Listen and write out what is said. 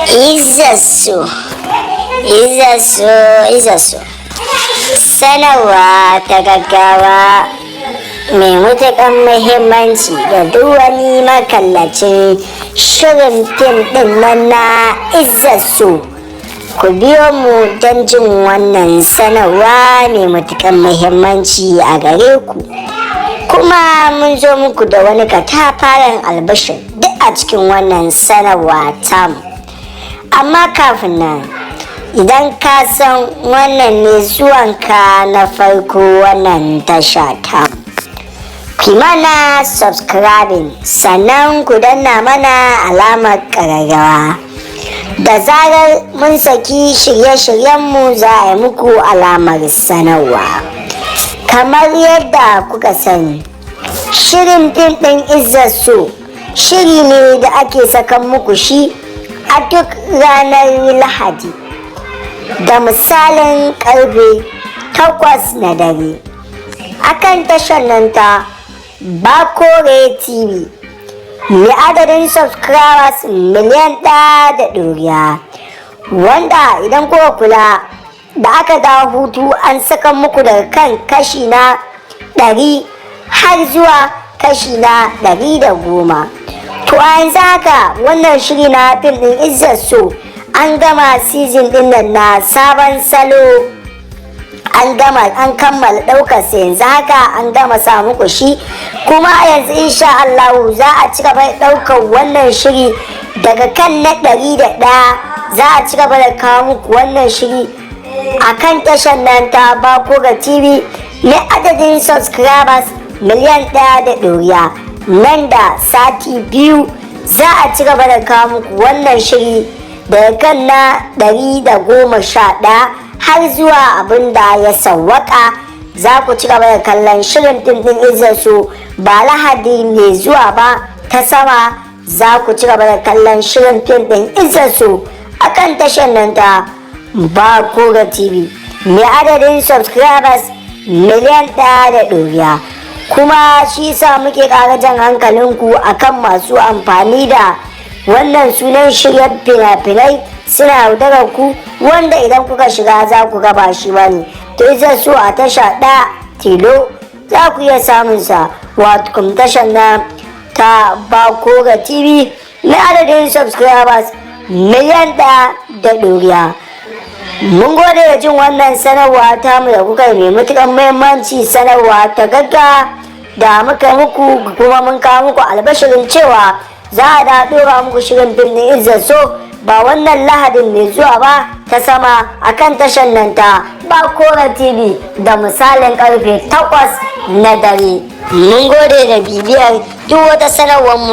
Izzasu sanarwa ta gaggawa mai matuƙar muhimmanci ga duk wani makallacin shirin fim ɗin nan na Izzasu. Ku biyo mu don jin wannan sanarwa mai matuƙar muhimmanci a gare ku. Kuma mun zo muku da wani katafaren albashir duk a cikin wannan sanarwa tamu. Amma kafin nan, idan ka san wannan ne zuwanka na farko wannan tasha ta, ku mana subscribing sannan ku danna mana alamar ƙararrawa. Da zarar mun saki shirye-shiryenmu za a yi muku alamar sanarwa. Kamar yadda kuka sani, shirin fim ɗin Izzasu shiri ne da ake sakan muku shi a duk ranar Lahadi da misalin karfe 8 na dare akan tashar nan ta Bakore TV mai adadin subscribers miliyan 1 da ɗoriya, wanda idan kuka kula da aka dawo hutu an saka muku daga kan kashi na 100 har zuwa kashi na 110. To a yanzu haka wannan shiri na fim ɗin Izzasu an gama season ɗin nan na sabon salo, an kammala ɗaukar sa yanzu haka an gama sa muku shi, kuma yanzu insha Allah za a ci gaba da ɗaukar wannan shiri daga kan na 101. Za a ci gaba da kawo muku wannan shiri a kan tashar nan ta Bakore TV mai adadin subscribers miliyan 1 da ɗoriya. Nan da sati 2 za a ci gaba da kawo muku wannan shiri daga kan na 111 har zuwa abin da ya sawwaka. Za ku ci gaba da kallon shirin fim ɗin Izzasu ba Lahadi mai zuwa ba ta sama. Za ku ci gaba da kallon shirin fim ɗin Izzasu a kan tashar nan ta Bakore TV mai adadin subscribers miliyan 1 da ɗoriya. Kuma shi sa muke ƙara jan hankalinku akan masu amfani da wannan sunan shirya fina-finai suna yaudarar ku, wanda idan kuka shiga za ku gaba shi bane. To Izzasu a tasha ɗaya tilo za ku iya samun sa, wato kuma tashar na ta Bakore TV na adadin subscribers miliyan 1 da ɗoriya. Mun gode da jin wannan sanarwa ta mu da kuka yi mai matuƙar muhimmanci, sanarwa ta gaggawa da muka muku, kuma mun kawo muku albashirin cewa za a da ɗora muku shirin fim ɗin Izzasu ba wannan Lahadin mai zuwa ba ta sama akan tashar nan ta Bakore TV da misalin karfe 8 na dare. Mun gode da bibiyar duk wata sanarwar mu.